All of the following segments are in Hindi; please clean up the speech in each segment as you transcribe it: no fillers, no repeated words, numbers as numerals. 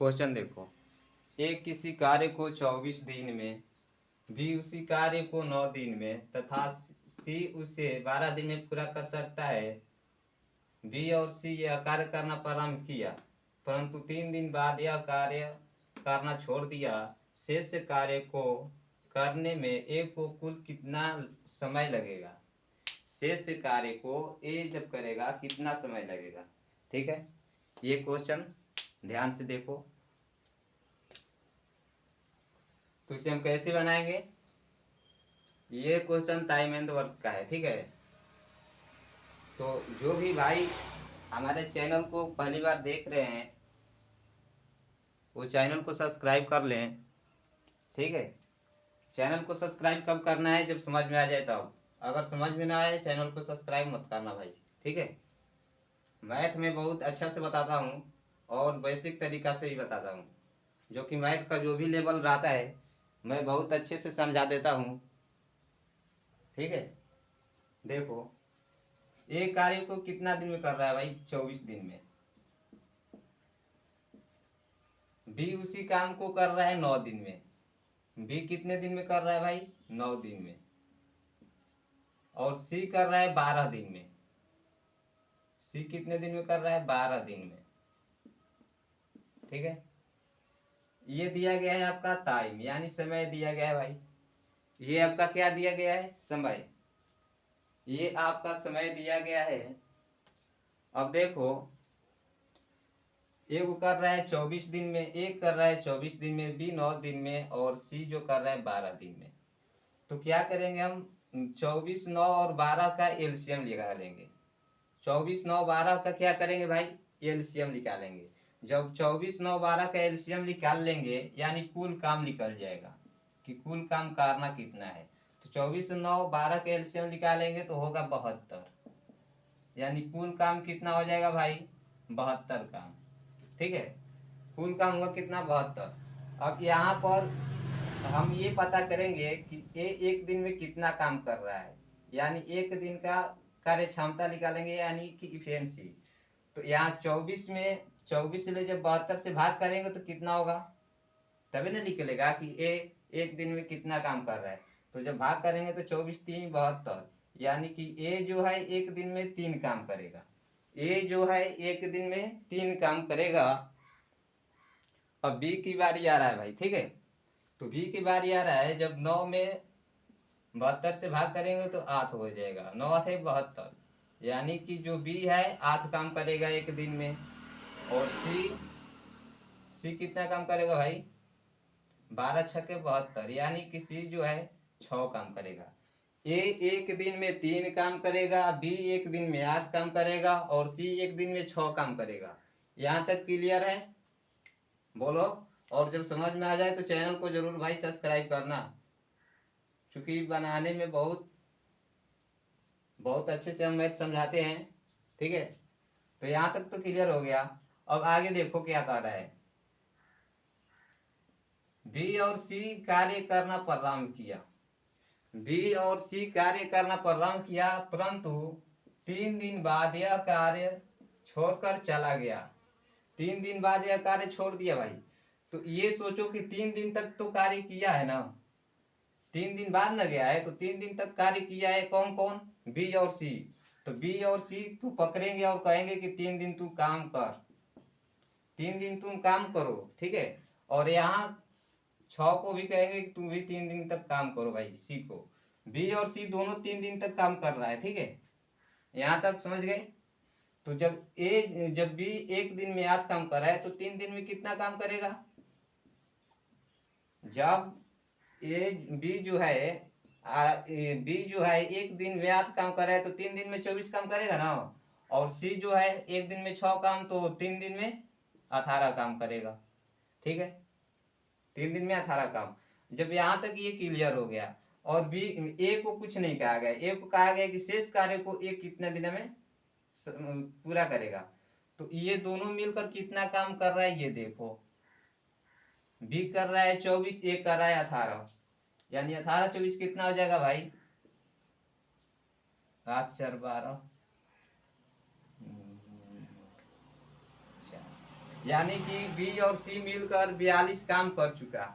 क्वेश्चन देखो, ए किसी कार्य को 24 दिन में, बी उसी कार्य को 9 दिन में तथा सी उसे 12 दिन में पूरा कर सकता है। बी और सी यह कार्य करना प्रारंभ किया, परंतु 3 दिन बाद यह कार्य करना छोड़ दिया। शेष कार्य को करने में ए को कुल कितना समय लगेगा? शेष कार्य को ए जब करेगा कितना समय लगेगा? ठीक है, ये क्वेश्चन ध्यान से देखो। तो इसे हम कैसे बनाएंगे? ये क्वेश्चन टाइम एंड वर्क का है, ठीक है। तो जो भी भाई हमारे चैनल को पहली बार देख रहे हैं वो चैनल को सब्सक्राइब कर लें, ठीक है। चैनल को सब्सक्राइब कब करना है? जब समझ में आ जाए तब। अगर समझ में ना आए चैनल को सब्सक्राइब मत करना भाई, ठीक है। मैथ में बहुत अच्छा से बताता हूँ और बेसिक तरीका से ही बताता हूँ, जो कि मैथ का जो भी लेवल रहता है मैं बहुत अच्छे से समझा देता हूँ, ठीक है। देखो, एक कार्य को कितना दिन में कर रहा है भाई? 24 दिन में। बी उसी काम को कर रहा है 9 दिन में। बी कितने दिन में कर रहा है भाई? 9 दिन में। और सी कर रहा है 12 दिन में। सी कितने दिन में कर रहा है? 12 दिन में, ठीक है। ये दिया गया है आपका टाइम, यानी समय दिया गया है भाई। ये आपका क्या दिया गया है? समय। ये आपका समय दिया गया है। अब देखो, ए वो कर रहा है 24 दिन में, ए कर रहा है 24 दिन में, बी 9 दिन में और सी जो कर रहा है 12 दिन में। तो क्या करेंगे हम? 24, 9 और 12 का एलसीएम निकालेंगे। 24, 9, 12 का क्या करेंगे भाई? एलसीएम निकालेंगे। जब 24, 9, 12 का एलसीएम निकाल लेंगे यानी कुल काम निकल जाएगा कि कुल काम करना कितना है। तो 24, 9, 12 का एलसीएम निकालेंगे तो होगा 72, यानी कुल काम कितना हो जाएगा भाई? 72 काम, ठीक है। कुल काम हुआ कितना? 72। अब यहाँ पर हम ये पता करेंगे कि ए एक दिन में कितना काम कर रहा है, यानी एक दिन का कार्य क्षमता निकालेंगे यानी कि इफिशिएंसी। तो यहाँ 24 में 24 से जब 72 से भाग करेंगे तो कितना होगा? तभी ना निकलेगा कि ए एक दिन में कितना काम कर रहा है। तो जब भाग करेंगे तो 24 3 72, यानी कि ए जो है एक दिन में 3 काम करेगा। ए जो है एक दिन में 3 काम करेगा। अब बी की बारी आ रहा है भाई, ठीक है। तो बी की बारी आ रहा है, जब 9 में 72 से भाग करेंगे तो 8 हो जाएगा। 9 8 72, यानी कि जो बी है 8 काम करेगा एक दिन में। और सी कितना काम करेगा भाई? 12 छक्के 72, यानी कि सी जो है 6 काम करेगा। ए एक दिन में 3 काम करेगा, बी एक दिन में 8 काम करेगा और सी एक दिन में 6 काम करेगा। यहाँ तक क्लियर है? बोलो। और जब समझ में आ जाए तो चैनल को जरूर भाई सब्सक्राइब करना, क्योंकि बनाने में बहुत बहुत अच्छे से हम मैथ समझाते हैं, ठीक है। तो यहाँ तक तो क्लियर हो गया। अब आगे देखो क्या कर रहा है। बी और सी कार्य करना प्रारंभ किया। बी और सी कार्य करना प्रारंभ किया, परंतु 3 दिन बाद यह कार्य छोड़कर चला गया। 3 दिन बाद यह कार्य छोड़ दिया भाई। तो ये सोचो कि 3 दिन तक तो कार्य किया है ना, 3 दिन बाद न गया है, तो 3 दिन तक कार्य किया है कौन कौन? बी और सी। तो बी और सी को पकड़ेंगे और कहेंगे कि 3 दिन तू काम कर, 3 दिन तुम काम करो, ठीक है। और यहाँ 6 को भी कहेंगे कि तू भी 3 दिन तक काम करो भाई, सी को। बी और सी दोनों 3 दिन तक काम कर रहा है, ठीक है। यहाँ तक समझ गए? तो जब बी एक दिन में 8 काम कर रहा है तो 3 दिन में कितना काम करेगा? जब बी जो है एक दिन में 8 काम कर रहा है तो 3 दिन में 24 काम करेगा ना। और सी जो है एक दिन में 6 काम, तो 3 दिन में 18 काम करेगा, ठीक है। 3 दिन में 18 काम। जब यहाँ तक ये क्लियर हो गया और बी ए को कुछ नहीं कहा गया, ए को कहा गया कि शेष कार्य को ए कितने दिन में पूरा करेगा। तो ये दोनों मिलकर कितना काम कर रहा है ये देखो। बी कर रहा है 24, ए कर रहा है 18, यानी 18 24 कितना हो जाएगा भाई? 7 4 12, यानी कि बी और सी मिलकर 42 काम कर चुका।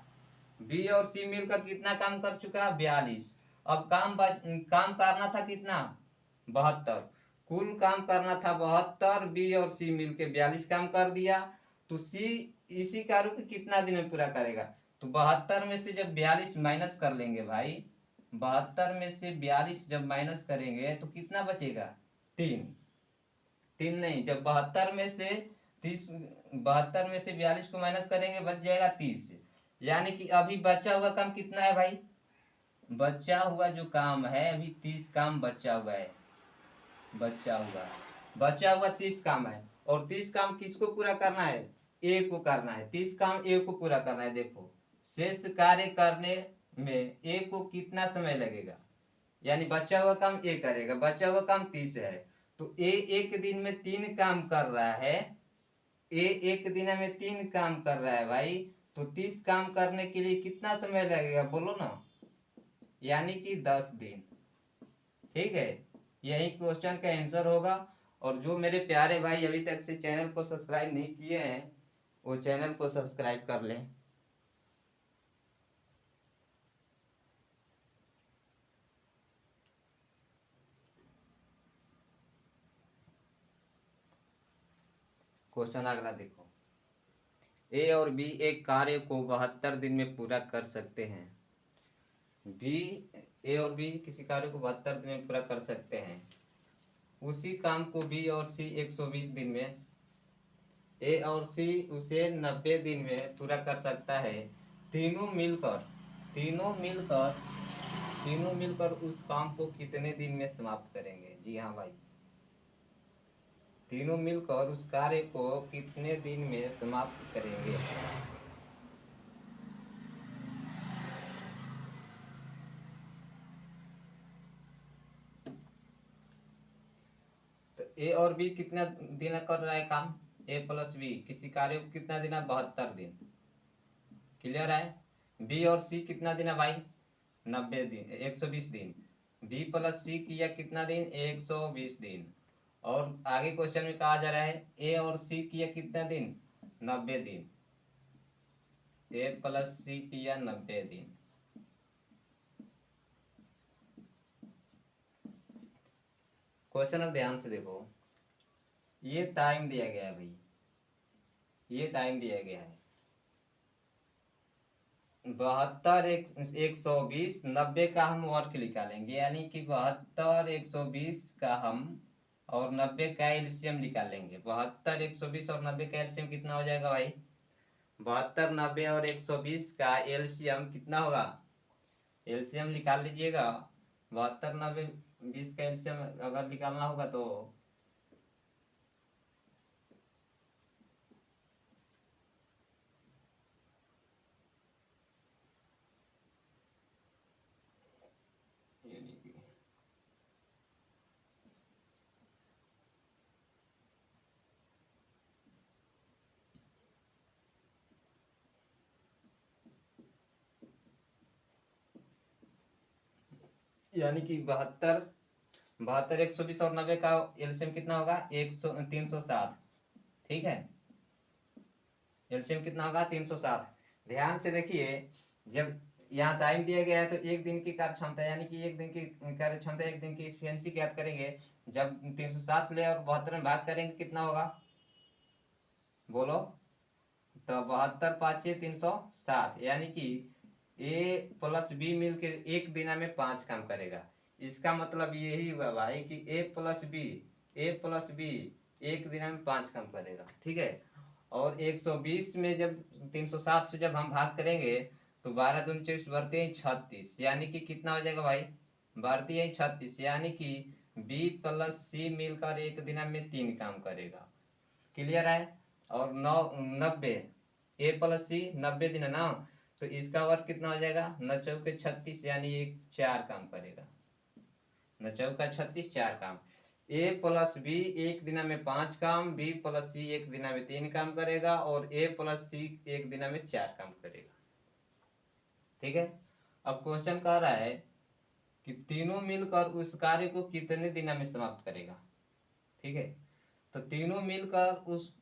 बी और सी मिलकर कितना काम कर चुका? 42। अब काम करना था कितना? 72। कुल काम करना था 72, बी और सी मिलकर 42 काम कर दिया। तो सी इसी कार्य को कितना दिन में पूरा करेगा? तो 72 में से जब 42 माइनस कर लेंगे भाई, 72 में से 42 जब माइनस करेंगे तो कितना बचेगा? 3। 3 नहीं, जब 72 में से 30, 72 में से 42 को माइनस करेंगे बच जाएगा 30। यानी कि अभी बचा हुआ काम कितना है भाई? बचा हुआ जो काम है अभी 30 काम बचा हुआ है। बचा हुआ 30 काम है। और 30 काम किसको पूरा करना है? ए को करना है। 30 काम ए को पूरा करना है। देखो, शेष कार्य करने में ए को कितना समय लगेगा? यानी बचा हुआ काम ए करेगा, बचा हुआ काम 30 है। तो ए एक दिन में 3 काम कर रहा है। ए एक दिन में 3 काम कर रहा है भाई। तो 30 काम करने के लिए कितना समय लगेगा बोलो ना? यानी कि 10 दिन। ठीक है, यही क्वेश्चन का आंसर होगा। और जो मेरे प्यारे भाई अभी तक से चैनल को सब्सक्राइब नहीं किए हैं वो चैनल को सब्सक्राइब कर लें। क्वेश्चन अगला देखो। ए और बी एक कार्य को 72 दिन में पूरा कर सकते हैं। बी ए और बी किसी कार्य को 72 दिन में पूरा कर सकते हैं। उसी काम को बी और सी 120 दिन में, ए और सी उसे 90 दिन में पूरा कर सकता है। तीनों मिलकर तीनों मिलकर तीनों मिलकर उस काम को कितने दिन में समाप्त करेंगे? जी हाँ भाई, तीनों मिलकर उस कार्य को कितने दिन में समाप्त करेंगे? तो ए और बी कितना दिन कर रहा है काम? ए प्लस बी किसी कार्य को कितना दिन है? 72 दिन। क्लियर है? बी और सी कितना दिन है भाई? 90 दिन, 120 दिन। बी प्लस सी किया कितना दिन? 120 दिन। और आगे क्वेश्चन में कहा जा रहा है ए और सी किया कितना दिन? 90 दिन। ए प्लस सी किया 90 दिन। क्वेश्चन अब ध्यान से देखो, ये टाइम दिया गया है भाई, ये टाइम दिया गया है 72, 120, 90 का हम वर्क निकालेंगे। यानी कि 72, 120 का हम और 90 का एलसीएम निकालेंगे। 72, 120 और 90 का एलसीएम कितना हो जाएगा भाई? 72, 90 और 120 का एलसीएम कितना होगा? एलसीएम निकाल लीजिएगा। 72, 90, 20 का एलसीएम अगर निकालना होगा तो यानी कि 72, 120 और 90 का एलसीएम कितना होगा? 307। ठीक है, एलसीएम कितना होगा? 307। ध्यान से देखिए, जब यहाँ टाइम दिया गया है तो एक दिन की कार्य क्षमता, यानी कि एक दिन की कार्य क्षमता, एक दिन की एफिशिएंसी ज्ञात करेंगे। जब 307 ले और 72 में भाग करेंगे कितना होगा बोलो? तो 72 पाँचे 307, यानी कि ए प्लस बी मिलकर एक दिन में 5 काम करेगा। इसका मतलब यही हुआ भाई कि ए प्लस बी एक दिन में 5 काम करेगा। ठीक है, और 120 में जब 307 से जब हम भाग करेंगे तो 12 दूनी 24 बढ़ते हैं 36, यानी कि कितना हो जाएगा भाई? बढ़ती है 36, यानी कि बी प्लस सी मिलकर एक दिन में 3 काम करेगा। क्लियर है? और 90, ए प्लस सी 90 दिन है ना, तो इसका वर्ग कितना हो जाएगा? 9 चौके 36, यानी एक 4 काम करेगा। 9 चौका 36, 4 काम। ए प्लस बी एक दिन में 5 काम, बी प्लस सी एक दिन में 3 काम करेगा और ए प्लस सी एक दिन में 4 काम करेगा। ठीक है, अब क्वेश्चन कह रहा है कि तीनों मिलकर उस कार्य को कितने दिन में समाप्त करेगा। ठीक है, तो तीनों मिलकर उस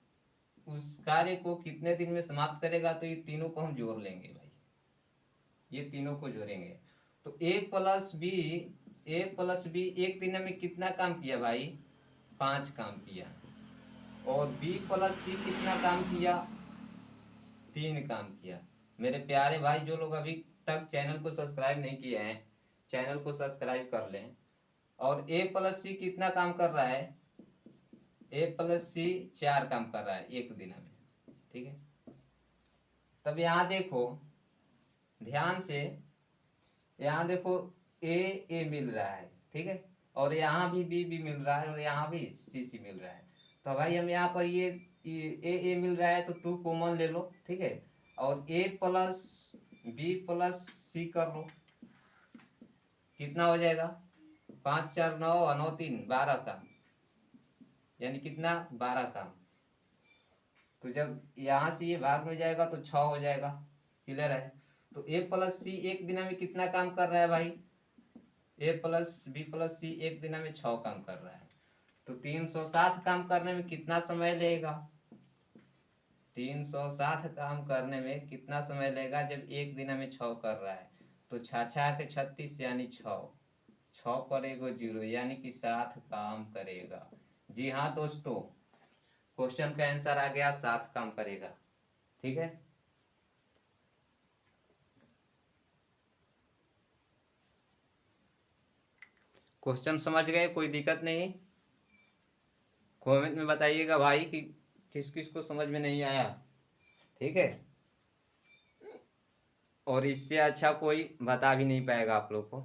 उस कार्य को कितने दिन में समाप्त करेगा, तो ये तीनों को हम जोड़ लेंगे भाई, ये तीनों को जोड़ेंगे। तो ए प्लस बी एक दिन में कितना काम किया भाई, 5 काम किया। और बी प्लस सी कितना काम किया, 3 काम किया। मेरे प्यारे भाई, जो लोग अभी तक चैनल को सब्सक्राइब नहीं किए हैं, चैनल को सब्सक्राइब कर लें। और ए प्लस सी कितना काम कर रहा है, ए प्लस सी 4 काम कर रहा है एक दिन में, ठीक है। तब यहाँ देखो ध्यान से, यहाँ देखो ए मिल रहा है, ठीक है, और यहाँ भी बी मिल रहा है, और यहाँ भी सी मिल रहा है। तो भाई हम यहाँ पर ये ए मिल रहा है तो 2 कॉमन ले लो, ठीक है, और ए प्लस बी प्लस सी कर लो, कितना हो जाएगा, 5 4 9 9 3 12 काम, यानी कितना 12 काम। तो जब यहाँ से ये भाग में जाएगा तो 6 हो जाएगा, क्लियर है। तो ए प्लस सी एक दिन में कितना काम कर रहा है भाई, ए प्लस बी प्लस सी एक दिन में 6 काम कर रहा है। तो 360 काम करने में कितना समय लगेगा, 360 काम करने में कितना समय लगेगा जब एक दिन में 6 कर रहा है। तो 6 के 36 यानी 6 पर एगो 0 यानी कि 7 काम करेगा। जी हाँ दोस्तों, क्वेश्चन का आंसर आ गया, 7 काम करेगा, ठीक है। क्वेश्चन समझ गए, कोई दिक्कत नहीं, कमेंट में बताइएगा भाई कि किस किस को समझ में नहीं आया, ठीक है। और इससे अच्छा कोई बता भी नहीं पाएगा आप लोग को।